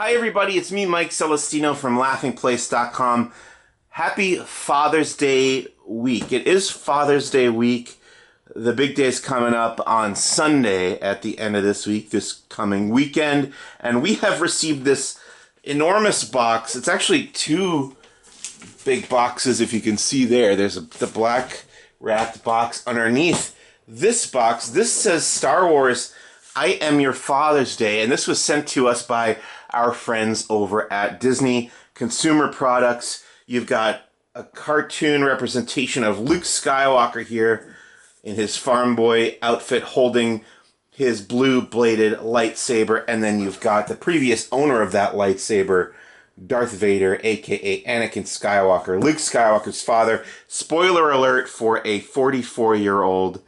Hi everybody, it's me, Mike Celestino from laughingplace.com. Happy Father's Day week. It is Father's Day week. The big day is coming up on Sunday at the end of this week, this coming weekend. And we have received this enormous box. It's actually two big boxes, if you can see there. There's the black wrapped box underneath this box. This says Star Wars, I Am Your Father's Day. And this was sent to us by our friends over at Disney Consumer Products. You've got a cartoon representation of Luke Skywalker here in his farm boy outfit holding his blue-bladed lightsaber, and then you've got the previous owner of that lightsaber, Darth Vader, aka Anakin Skywalker, Luke Skywalker's father. Spoiler alert for a 44-year-old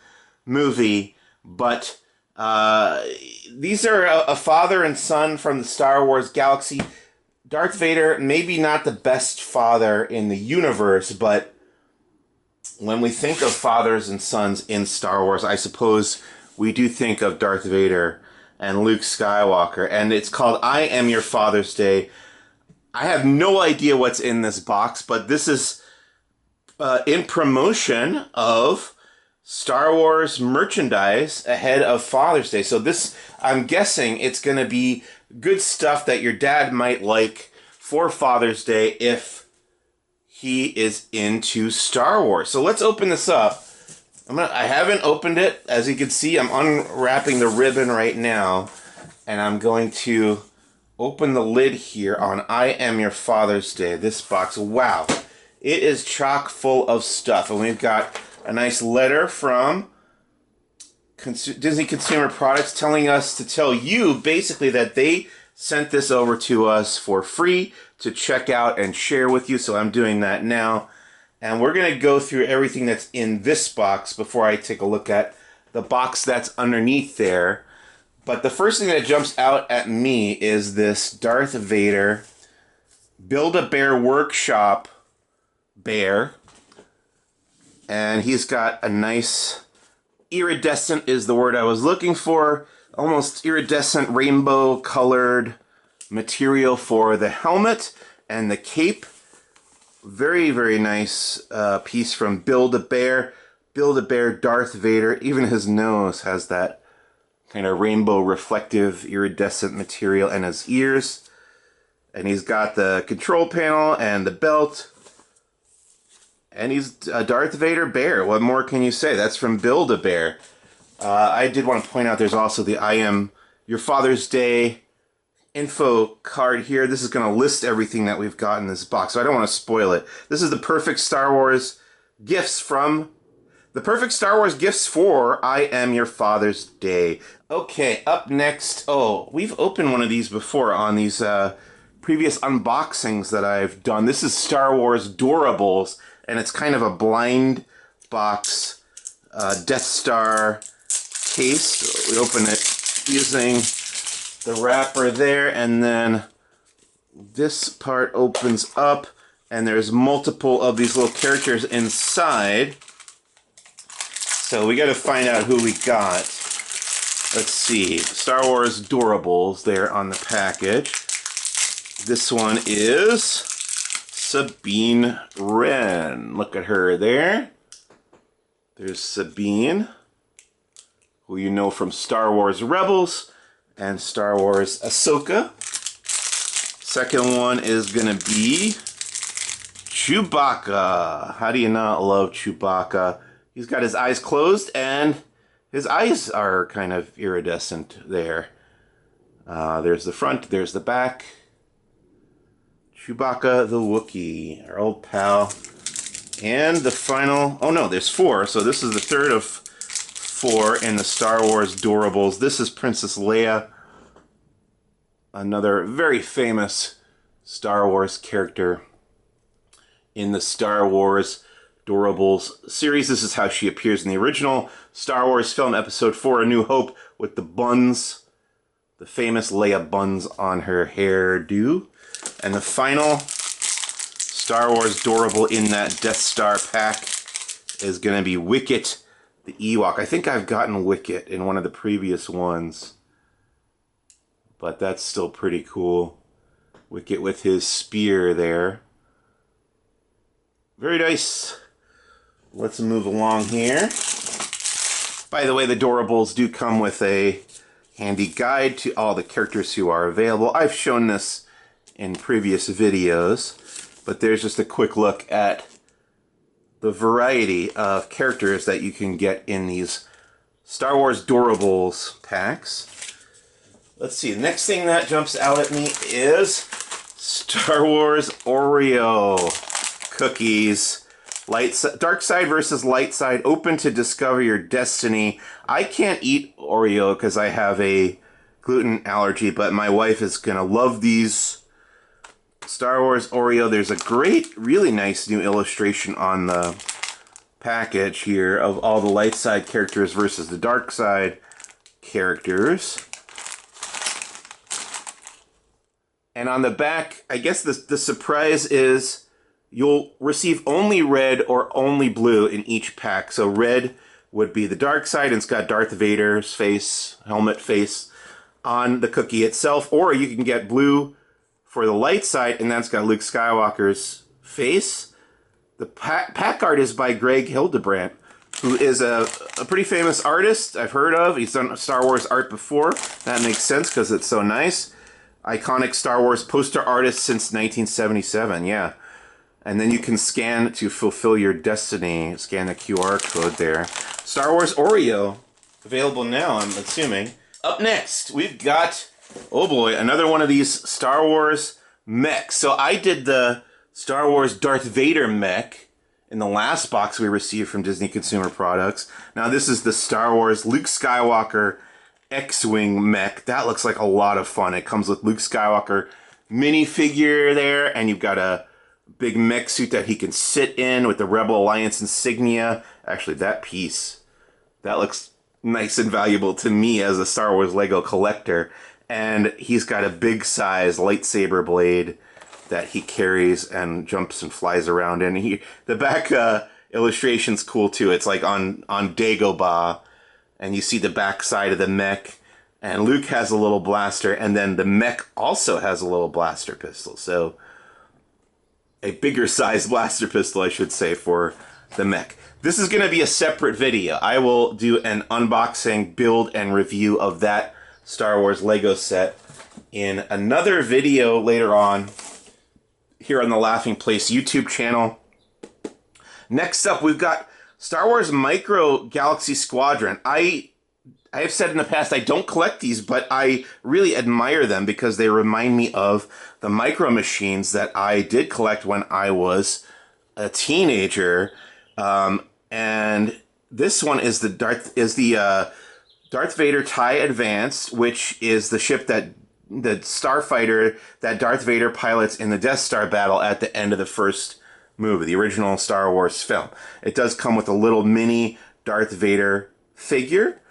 movie, but these are a father and son from the Star Wars galaxy. Darth Vader, maybe not the best father in the universe, but when we think of fathers and sons in Star Wars, I suppose we do think of Darth Vader and Luke Skywalker. And it's called I Am Your Father's Day. I have no idea what's in this box, but this is in promotion of Star Wars merchandise ahead of Father's Day. So this, I'm guessing it's going to be good stuff that your dad might like for Father's Day if he is into Star Wars. So let's open this up. I haven't opened it. As you can see, I'm unwrapping the ribbon right now. And I'm going to open the lid here on I Am Your Father's Day. This box, wow. It is chock full of stuff. And we've got a nice letter from Disney Consumer Products telling us to tell you basically that they sent this over to us for free to check out and share with you. So I'm doing that now. And we're going to go through everything that's in this box before I take a look at the box that's underneath there. But the first thing that jumps out at me is this Darth Vader Build-A-Bear Workshop bear. And he's got a nice iridescent is the word I was looking for. Almost iridescent rainbow colored material for the helmet and the cape. Very, very nice piece from Build-A-Bear. Build-A-Bear Darth Vader. Even his nose has that kind of rainbow reflective iridescent material, and his ears. And he's got the control panel and the belt. And he's a Darth Vader bear. What more can you say? That's from Build-A-Bear. I did want to point out there's also the I Am Your Father's Day info card here. This is going to list everything that we've got in this box, so I don't want to spoil it. This is the perfect Star Wars gifts from... The perfect Star Wars gifts for I Am Your Father's Day. Okay, up next... Oh, we've opened one of these before on these previous unboxings that I've done. This is Star Wars Doorables. And it's kind of a blind box Death Star case. We open it using the wrapper there, and then this part opens up, and there's multiple of these little characters inside. So we got to find out who we got. Let's see. Star Wars Doorables there on the package. This one is Sabine Wren. Look at her there. There's Sabine, who you know from Star Wars Rebels and Star Wars Ahsoka. Second one is going to be Chewbacca. How do you not love Chewbacca? He's got his eyes closed, and his eyes are kind of iridescent there. There's the front, there's the back. Chewbacca the Wookiee, our old pal. And the final... Oh no, there's four. So this is the third of four in the Star Wars Doorables. This is Princess Leia. Another very famous Star Wars character in the Star Wars Doorables series. This is how she appears in the original Star Wars film Episode 4, A New Hope, with the buns. The famous Leia buns on her hairdo. And the final Star Wars Doorable in that Death Star pack is going to be Wicket the Ewok. I think I've gotten Wicket in one of the previous ones, but that's still pretty cool. Wicket with his spear there. Very nice. Let's move along here. By the way, the Doorables do come with a handy guide to all the characters who are available. I've shown this in previous videos, but there's just a quick look at the variety of characters that you can get in these Star Wars Doorables packs. Let's see, the next thing that jumps out at me is Star Wars Oreo cookies. Dark side versus light side, open to discover your destiny. I can't eat Oreo because I have a gluten allergy, but my wife is gonna love these. Star Wars Oreo. There's a great, really nice new illustration on the package here of all the light side characters versus the dark side characters. And on the back, I guess the surprise is you'll receive only red or only blue in each pack. So red would be the dark side, and it's got Darth Vader's face, helmet face, on the cookie itself. Or you can get blue for the light side, and that's got Luke Skywalker's face. The pack art is by Greg Hildebrandt, who is a pretty famous artist I've heard of. He's done Star Wars art before. That makes sense because it's so nice. Iconic Star Wars poster artist since 1977, yeah. And then you can scan to fulfill your destiny. Scan the QR code there. Star Wars Oreo, available now, I'm assuming. Up next, we've got, oh boy, another one of these Star Wars mechs. So I did the Star Wars Darth Vader mech in the last box we received from Disney Consumer Products. Now this is the Star Wars Luke Skywalker X-Wing mech. That looks like a lot of fun. It comes with Luke Skywalker minifigure there, and you've got a big mech suit that he can sit in with the Rebel Alliance insignia. Actually, that piece, that looks nice and valuable to me as a Star Wars Lego collector. And he's got a big size lightsaber blade that he carries and jumps and flies around in. The back illustration's cool too. It's like on Dagobah, and you see the back side of the mech, and Luke has a little blaster, and then the mech also has a little blaster pistol. So a bigger size blaster pistol, I should say, for the mech. This is going to be a separate video. I will do an unboxing, build, and review of that Star Wars Lego set in another video later on here on the Laughing Place YouTube channel. Next up, we've got Star Wars Micro Galaxy Squadron. I have said in the past I don't collect these, but I really admire them because they remind me of the Micro Machines that I did collect when I was a teenager. And this one is the Darth Vader TIE Advanced, which is the ship that the starfighter that Darth Vader pilots in the Death Star battle at the end of the first movie, the original Star Wars film. It does come with a little mini Darth Vader figure,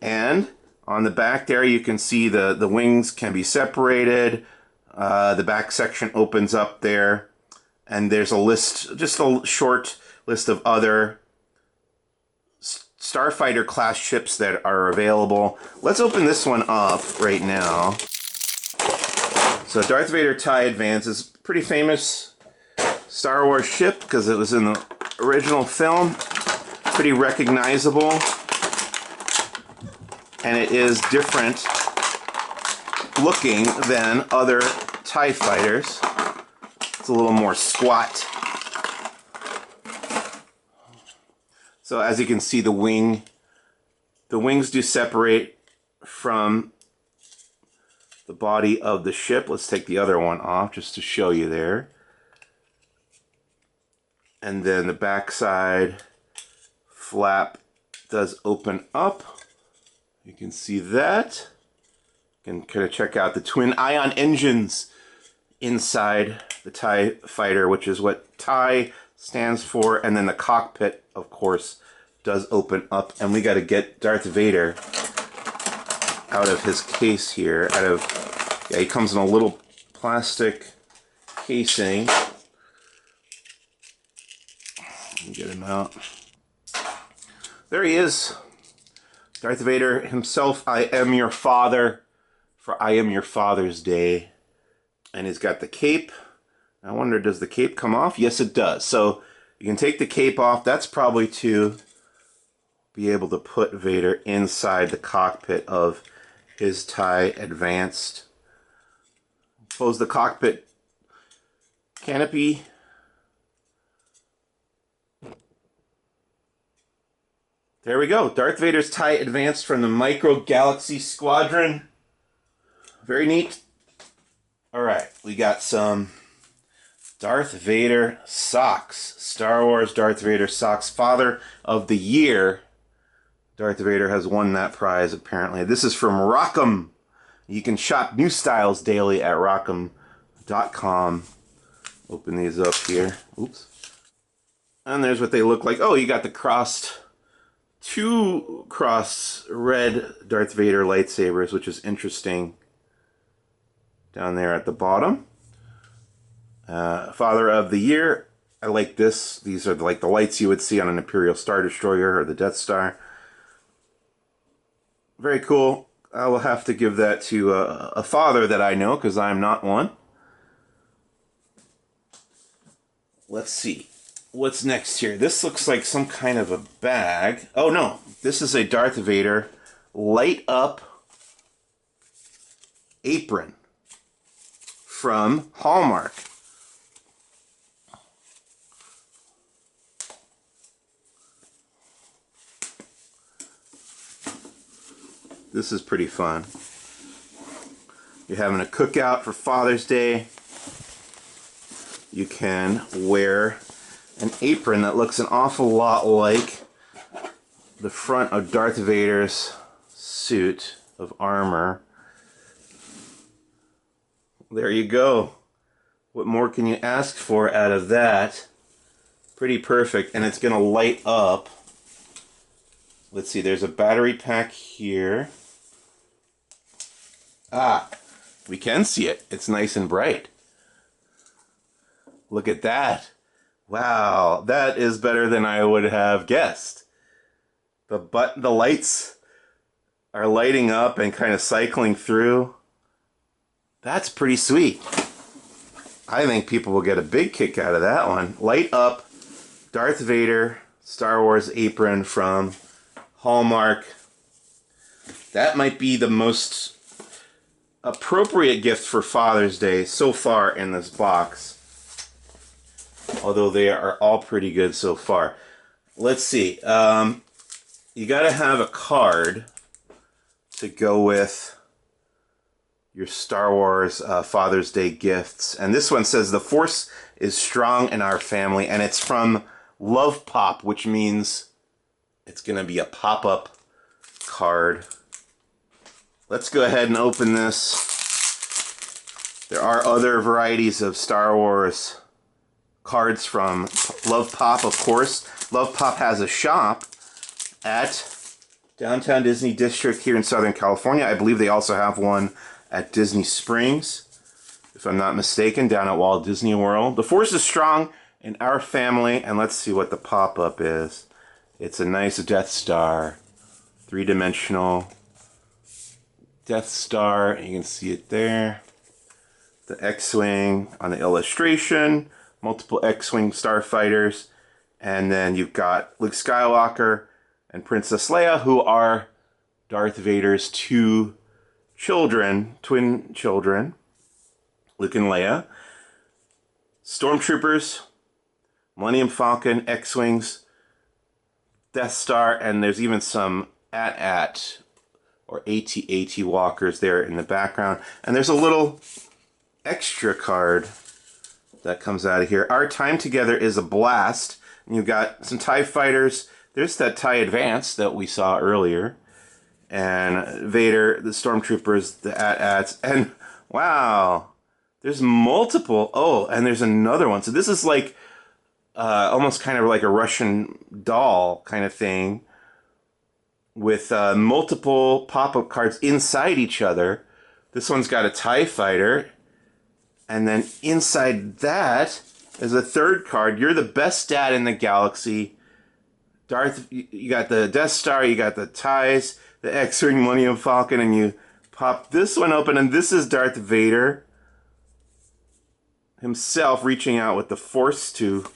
and on the back there you can see the wings can be separated. The back section opens up there, and there's a list, just a short list of other Starfighter class ships that are available. Let's open this one up right now. So Darth Vader TIE Advance is a pretty famous Star Wars ship because it was in the original film. Pretty recognizable. And it is different looking than other TIE fighters. It's a little more squat. So as you can see, the wings do separate from the body of the ship. Let's take the other one off just to show you there. And then the backside flap does open up. You can see that. You can kind of check out the twin ion engines inside the TIE fighter, which is what TIE stands for. And then the cockpit, of course, does open up. And we got to get Darth Vader out of his case here. Yeah, he comes in a little plastic casing. Get him out. There he is. Darth Vader himself. I am your father, for I am your Father's Day. And he's got the cape. I wonder, does the cape come off? Yes, it does. So you can take the cape off. That's probably to be able to put Vader inside the cockpit of his TIE Advanced. Close the cockpit canopy. There we go. Darth Vader's TIE Advanced from the Micro Galaxy Squadron. Very neat. Alright, we got some Darth Vader socks. Star Wars Darth Vader socks. Father of the Year. Darth Vader has won that prize, apparently. This is from Rockham. You can shop new styles daily at rockham.com. Open these up here. Oops. And there's what they look like. Oh, you got the two cross red Darth Vader lightsabers, which is interesting. Down there at the bottom. Father of the Year. I like this. These are like the lights you would see on an Imperial Star Destroyer or the Death Star. Very cool. I will have to give that to a father that I know, because I'm not one. Let's see. What's next here? This looks like some kind of a bag. Oh no, this is a Darth Vader light up apron from Hallmark. This is pretty fun. You're having a cookout for Father's Day. You can wear an apron that looks an awful lot like the front of Darth Vader's suit of armor. There you go. What more can you ask for out of that? Pretty perfect, and it's going to light up. Let's see, there's a battery pack here. Ah, we can see it. It's nice and bright. Look at that. Wow, that is better than I would have guessed. The lights are lighting up and kind of cycling through. That's pretty sweet. I think people will get a big kick out of that one. Light up Darth Vader Star Wars apron from Hallmark. That might be the most appropriate gift for Father's Day so far in this box. Although they are all pretty good so far. Let's see. You got to have a card to go with your Star Wars Father's Day gifts. And this one says, "The Force is strong in our family." And it's from Love Pop, which means it's going to be a pop-up card. Let's go ahead and open this. There are other varieties of Star Wars cards from Love Pop, of course. Love Pop has a shop at Downtown Disney District here in Southern California. I believe they also have one at Disney Springs, if I'm not mistaken, down at Walt Disney World. The Force is strong in our family, and let's see what the pop-up is. It's a nice Death Star, three-dimensional Death Star. You can see it there. The X-Wing on the illustration, multiple X-Wing starfighters, and then you've got Luke Skywalker and Princess Leia, who are Darth Vader's two children, twin children, Luke and Leia. Stormtroopers, Millennium Falcon, X-Wings, Death Star, and there's even some AT-AT or AT-AT walkers there in the background. And there's a little extra card that comes out of here. Our time together is a blast. And you've got some TIE fighters. There's that TIE Advance that we saw earlier. And Vader, the Stormtroopers, the AT-ATs. And wow, there's multiple. Oh, and there's another one. So this is like almost kind of like a Russian doll kind of thing with multiple pop-up cards inside each other. This one's got a TIE fighter. And then inside that is a third card. You're the best dad in the galaxy. Darth, you got the Death Star, you got the TIEs, the X-Wing, Millennium Falcon, and you pop this one open, and this is Darth Vader. himself reaching out with the force to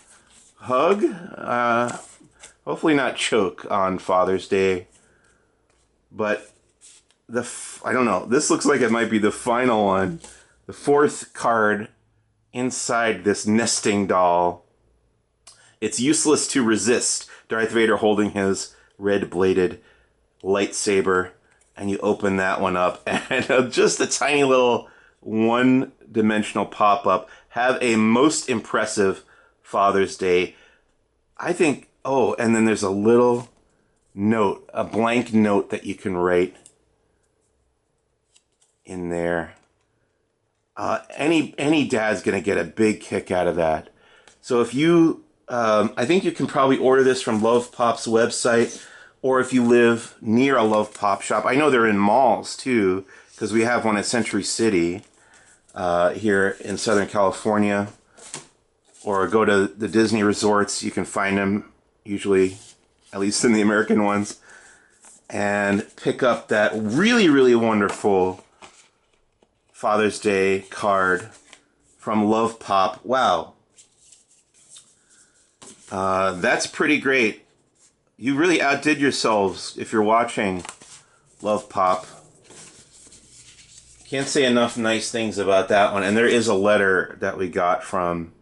hug. Hopefully not choke on Father's Day. But I don't know. This looks like it might be the final one. The fourth card inside this nesting doll. It's useless to resist. Darth Vader holding his red-bladed lightsaber. And you open that one up. And just a tiny little one-dimensional pop-up. Have a most impressive Father's Day. I think... Oh, and then there's a little note. A blank note that you can write in there. Any dad's gonna get a big kick out of that. So if you, I think you can probably order this from Love Pop's website, or if you live near a Love Pop shop. I know they're in malls too, because we have one at Century City here in Southern California. Or go to the Disney resorts. You can find them usually, at least in the American ones, and pick up that really, really wonderful Father's Day card from Love Pop. Wow. That's pretty great. You really outdid yourselves if you're watching Love Pop. Can't say enough nice things about that one. And there is a letter that we got from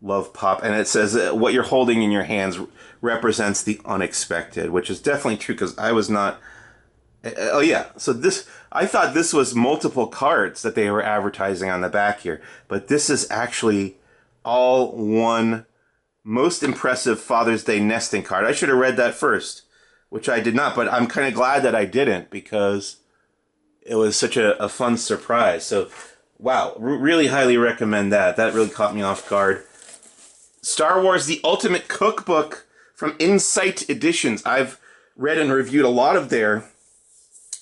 Love Pop, and it says what you're holding in your hands represents the unexpected, which is definitely true because I was not... Oh yeah, so this, I thought this was multiple cards that they were advertising on the back here, but this is actually all one most impressive Father's Day nesting card. I should have read that first, which I did not, but I'm kind of glad that I didn't because it was such a fun surprise. So, wow, really highly recommend that. That really caught me off guard. Star Wars The Ultimate Cookbook from Insight Editions. I've read and reviewed a lot of their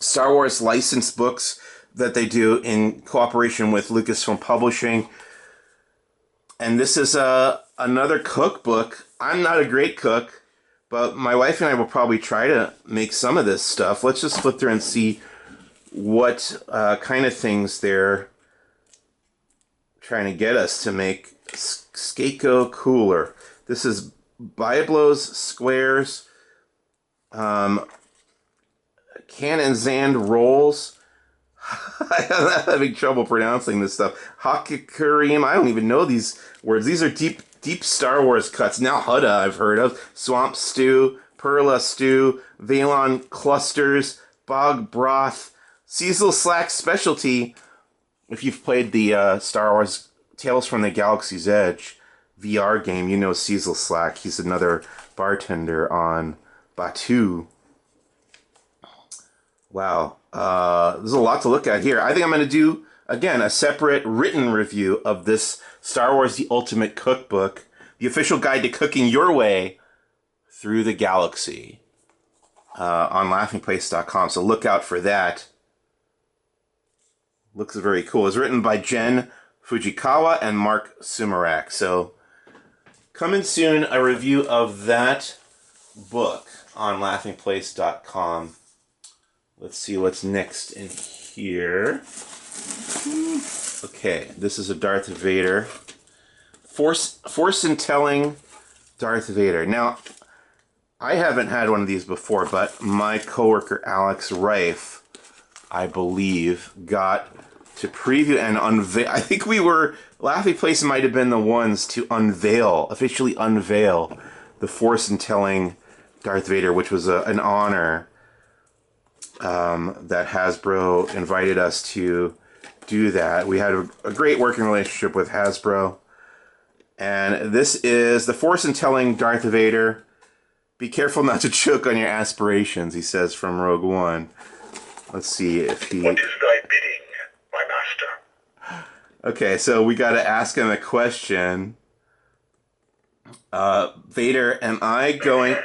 Star Wars licensed books that they do in cooperation with Lucasfilm Publishing. And this is another cookbook. I'm not a great cook, but my wife and I will probably try to make some of this stuff. Let's just flip through and see what kind of things they're trying to get us to make. Skako Cooler. This is Biblos Squares, Can and Zand Rolls. I'm having trouble pronouncing this stuff. Hakurim. I don't even know these words. These are deep Star Wars cuts. Now Hudda I've heard of. Swamp Stew, Perla Stew, Valon Clusters, Bog Broth, Cecil Slack Specialty. If you've played the Star Wars Tales from the Galaxy's Edge VR game, you know Cecil Slack. He's another bartender on Batuu. Wow. There's a lot to look at here. I think I'm going to do, again, a separate written review of this Star Wars The Ultimate Cookbook, the official guide to cooking your way through the galaxy, on laughingplace.com. So look out for that. Looks very cool. It's written by Jen Fujikawa and Mark Sumerak. So coming soon, a review of that book on laughingplace.com. Let's see what's next in here. Okay, this is a Darth Vader. Force in Telling Darth Vader. Now, I haven't had one of these before, but my coworker Alex Rife, I believe, got to preview and unveil. I think Laughing Place might have been the ones to officially unveil the Force in Telling Darth Vader, which was an honor that Hasbro invited us to do that. We had a great working relationship with Hasbro. And this is the Force in Telling Darth Vader. Be careful not to choke on your aspirations, he says from Rogue One. Let's see if he... What is thy bidding, my master? Okay, so we got to ask him a question. Vader, am I going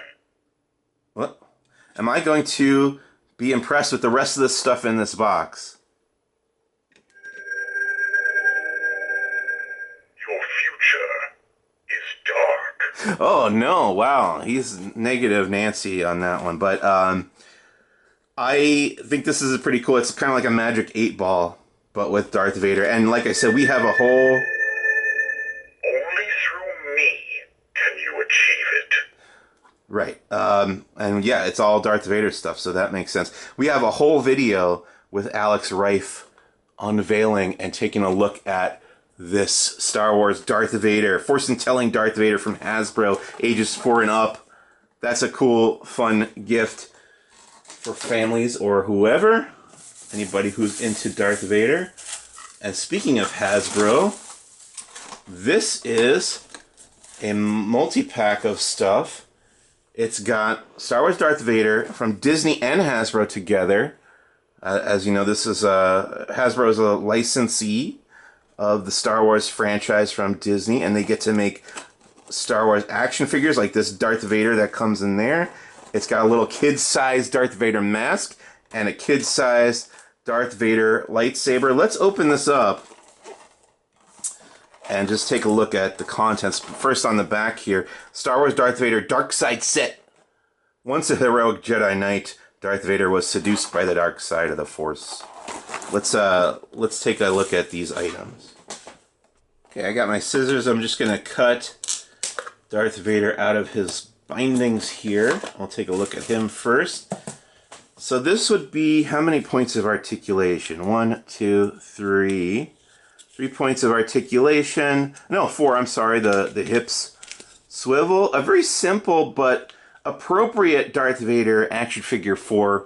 to be impressed with the rest of the stuff in this box? Your future is dark. Oh, no. Wow. He's negative Nancy on that one. But I think this is pretty cool. It's kind of like a Magic 8 Ball, but with Darth Vader. And like I said, we have a whole Right. And yeah, it's all Darth Vader stuff, so that makes sense. We have a whole video with Alex Reif unveiling and taking a look at this Star Wars Darth Vader, fortune telling Darth Vader from Hasbro, ages 4 and up. That's a cool, fun gift for families or whoever. Anybody who's into Darth Vader. And speaking of Hasbro, this is a multi-pack of stuff. It's got Star Wars Darth Vader from Disney and Hasbro together. As you know, this is Hasbro is a licensee of the Star Wars franchise from Disney, and they get to make Star Wars action figures like this Darth Vader that comes in there. It's got a little kid-sized Darth Vader mask and a kid-sized Darth Vader lightsaber. Let's open this up and just take a look at the contents. First on the back here, Star Wars Darth Vader Dark Side Set. Once a heroic Jedi Knight, Darth Vader was seduced by the dark side of the Force. Let's take a look at these items. Okay, I got my scissors. I'm just gonna cut Darth Vader out of his bindings here. I'll take a look at him first. So this would be how many points of articulation? 1, 2, 3. 3 points of articulation. No, 4, I'm sorry, the hips swivel. A very simple but appropriate Darth Vader action figure for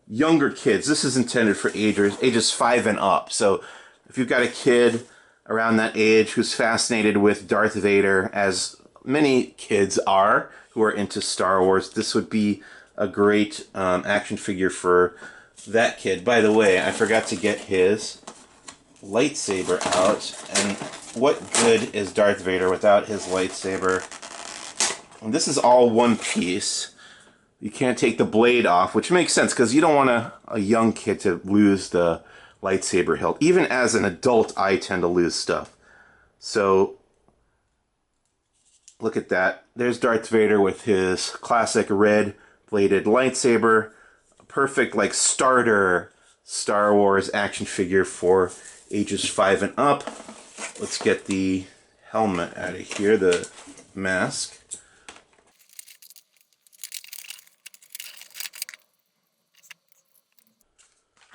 younger kids. This is intended for ages 5 and up. So if you've got a kid around that age who's fascinated with Darth Vader, as many kids are who are into Star Wars, this would be a great action figure for that kid. By the way, I forgot to get his lightsaber out, and what good is Darth Vader without his lightsaber? And this is all one piece. You can't take the blade off, which makes sense because you don't want a young kid to lose the lightsaber hilt. Even as an adult, I tend to lose stuff. So look at that. There's Darth Vader with his classic red bladed lightsaber. A perfect like starter Star Wars action figure for ages 5 and up. Let's get the helmet out of here, the mask.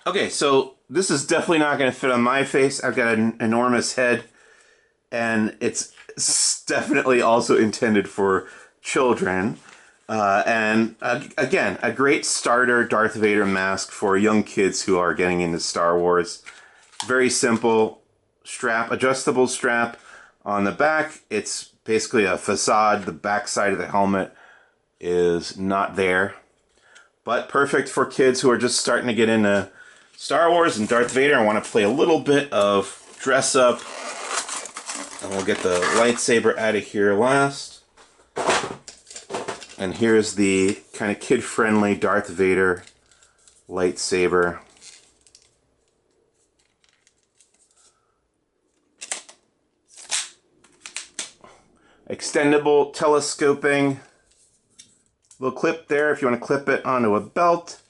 Okay, so this is definitely not going to fit on my face. I've got an enormous head, and it's definitely also intended for children. Again, a great starter Darth Vader mask for young kids who are getting into Star Wars. Very simple strap, adjustable strap on the back. It's basically a facade. The back side of the helmet is not there. But perfect for kids who are just starting to get into Star Wars and Darth Vader and want to play a little bit of dress up. And we'll get the lightsaber out of here last. And here's the kind of kid-friendly Darth Vader lightsaber. Extendable telescoping. Little clip there if you want to clip it onto a belt.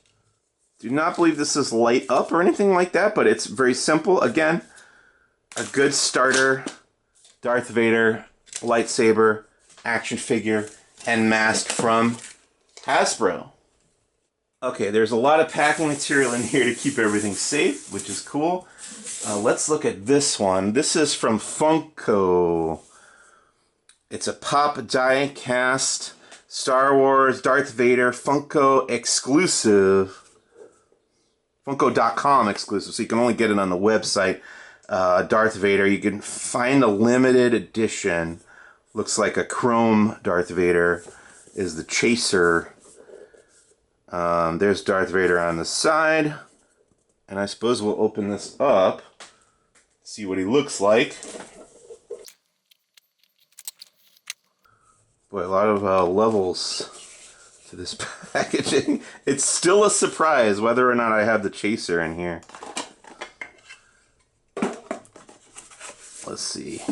Do not believe this is light up or anything like that, but it's very simple. Again, a good starter Darth Vader lightsaber action figure and mask from Hasbro. Okay, there's a lot of packing material in here to keep everything safe, which is cool. Let's look at this one. This is from Funko. It's a pop die cast Star Wars Darth Vader Funko exclusive. Funko.com exclusive, so you can only get it on the website. Darth Vader, you can find a limited edition. Looks like a chrome Darth Vader is the chaser. There's Darth Vader on the side. And I suppose we'll open this up, see what he looks like. Boy, a lot of levels to this packaging. It's still a surprise whether or not I have the chaser in here. Let's see.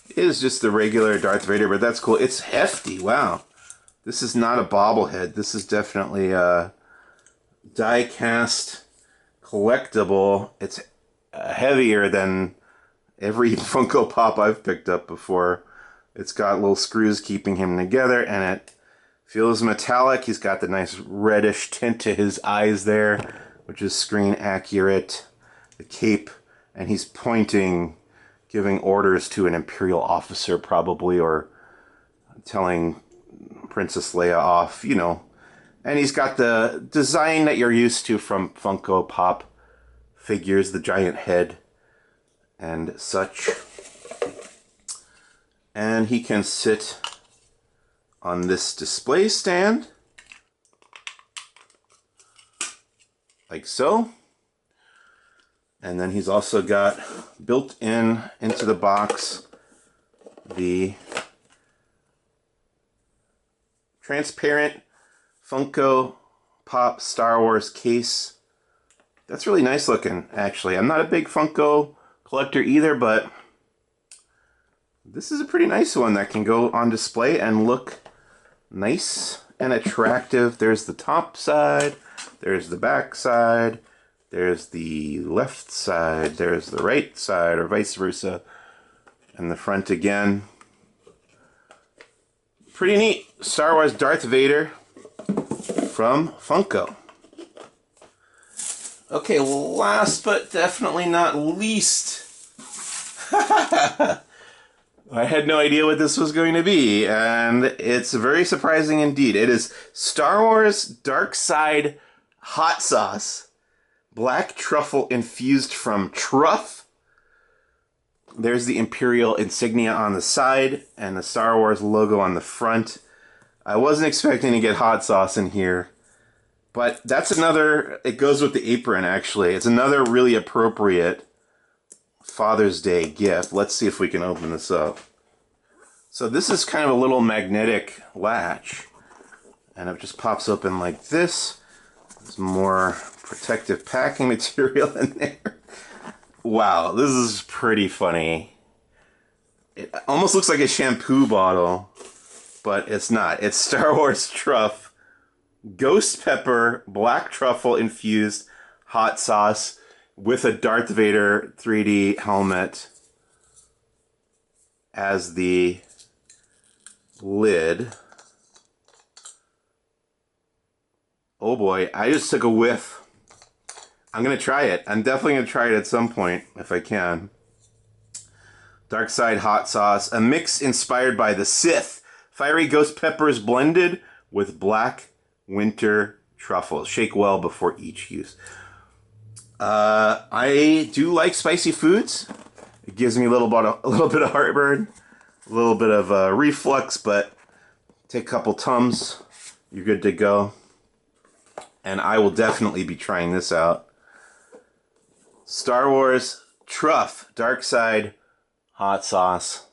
It is just the regular Darth Vader, but that's cool. It's hefty. Wow. This is not a bobblehead. This is definitely a die-cast collectible. It's heavier than every Funko Pop I've picked up before. It's got little screws keeping him together, and it feels metallic. He's got the nice reddish tint to his eyes there, which is screen accurate. The cape, and he's pointing, giving orders to an Imperial officer probably, or telling Princess Leia off, you know. And he's got the design that you're used to from Funko Pop figures, the giant head and such. And he can sit on this display stand, like so. And then he's also got built in into the box the transparent Funko Pop Star Wars case. That's really nice looking, actually. I'm not a big Funko collector either, but this is a pretty nice one that can go on display and look nice and attractive. There's the top side, there's the back side, there's the left side, there's the right side, or vice versa, and the front again. Pretty neat. Star Wars Darth Vader from Funko. Okay, last but definitely not least, I had no idea what this was going to be, and it's very surprising indeed. It is Star Wars Dark Side Hot Sauce. Black truffle infused from Truff. There's the Imperial insignia on the side and the Star Wars logo on the front. I wasn't expecting to get hot sauce in here, but that's another, it goes with the apron actually. It's another really appropriate Father's Day gift. Let's see if we can open this up. So this is kind of a little magnetic latch, and it just pops open like this. There's more protective packing material in there. Wow, this is pretty funny. It almost looks like a shampoo bottle, but it's not. It's Star Wars Truff, ghost pepper, black truffle infused hot sauce with a Darth Vader 3D helmet as the lid. Oh boy, I just took a whiff. I'm going to try it. I'm definitely going to try it at some point, if I can. Dark Side Hot Sauce, a mix inspired by the Sith. Fiery ghost peppers blended with black winter truffles. Shake well before each use. I do like spicy foods. It gives me a little bit of heartburn, a little bit of reflux, but take a couple Tums, you're good to go. And I will definitely be trying this out. Star Wars Truff Dark Side Hot Sauce.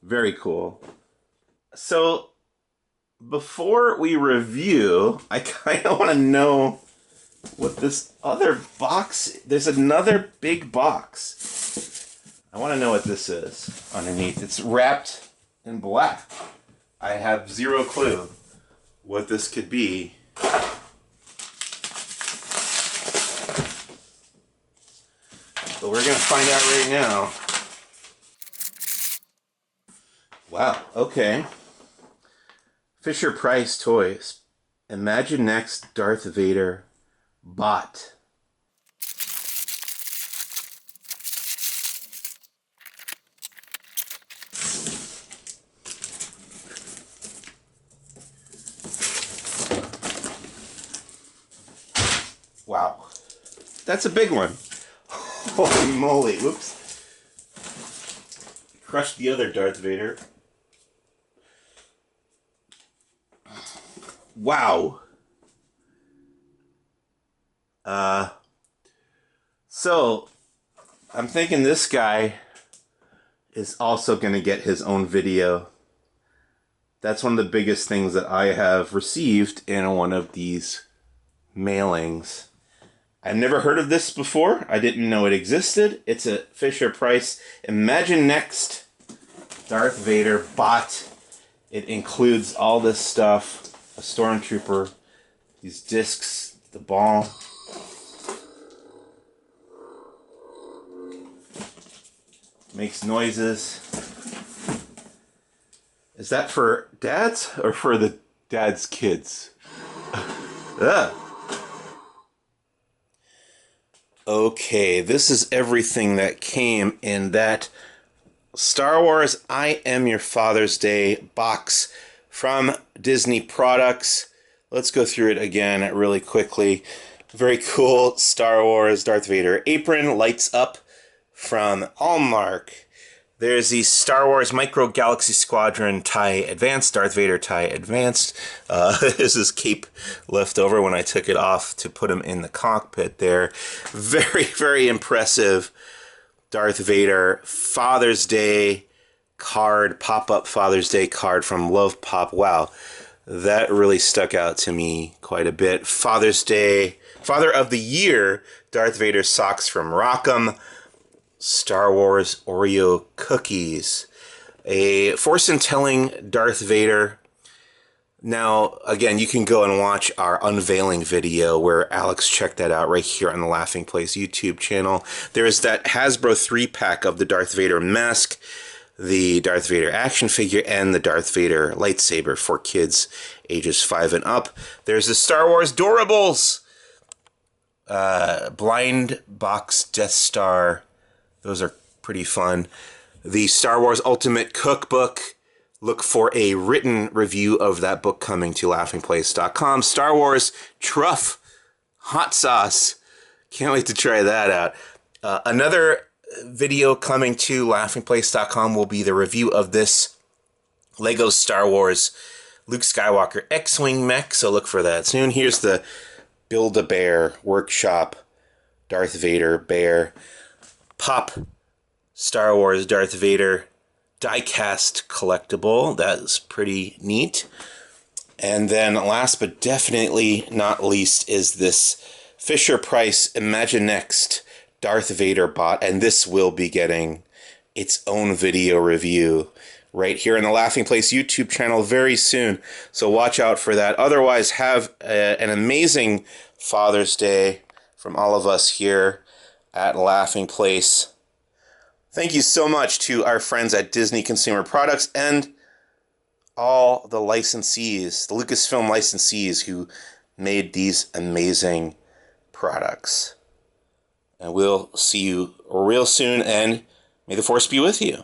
Very cool. So, before we review, I kind of want to know what this other box... There's another big box. I want to know what this is underneath. It's wrapped in black. I have zero clue what this could be. But we're going to find out right now. Wow, okay. Fisher-Price Toys. Imagine Next Darth Vader Bot. Wow. That's a big one. Holy moly. Whoops. Crushed the other Darth Vader. Wow. So, I'm thinking this guy is also going to get his own video. That's one of the biggest things that I have received in one of these mailings. I've never heard of this before. I didn't know it existed. It's a Fisher-Price Imagine Next Darth Vader bot. It includes all this stuff. A stormtrooper, these discs, the ball. Makes noises. Is that for dads or for the dad's kids? Okay, this is everything that came in that Star Wars I Am Your Father's Day box from Disney Products. Let's go through it again really quickly. Very cool Star Wars Darth Vader apron, lights up from Hallmark. There's the Star Wars Micro Galaxy Squadron tie Advanced, Darth Vader tie Advanced. This is cape left over when I took it off to put him in the cockpit there. Very, very impressive Darth Vader Father's Day card, pop-up Father's Day card from Love Pop. Wow, that really stuck out to me quite a bit. Father's Day, Father of the Year, Darth Vader socks from Rock'em. Star Wars Oreo cookies. A fortune-telling Darth Vader. Now, again, you can go and watch our unveiling video where Alex checked that out right here on the Laughing Place YouTube channel. There's that Hasbro 3-pack of the Darth Vader mask, the Darth Vader action figure, and the Darth Vader lightsaber for kids ages 5 and up. There's the Star Wars Doorables. Blind Box Death Star. Those are pretty fun. The Star Wars Ultimate Cookbook. Look for a written review of that book coming to laughingplace.com. Star Wars Truff Hot Sauce. Can't wait to try that out. Another video coming to laughingplace.com will be the review of this Lego Star Wars Luke Skywalker X-Wing mech, so look for that soon. Here's the Build-A-Bear Workshop Darth Vader bear. Pop Star Wars Darth Vader diecast collectible. That's pretty neat. And then last but definitely not least is this Fisher-Price Imaginext Darth Vader bot. And this will be getting its own video review right here in the Laughing Place YouTube channel very soon. So watch out for that. Otherwise, have an amazing Father's Day from all of us here at Laughing Place. Thank you so much to our friends at Disney Consumer Products and all the licensees, the Lucasfilm licensees who made these amazing products. And we'll see you real soon, and may the Force be with you.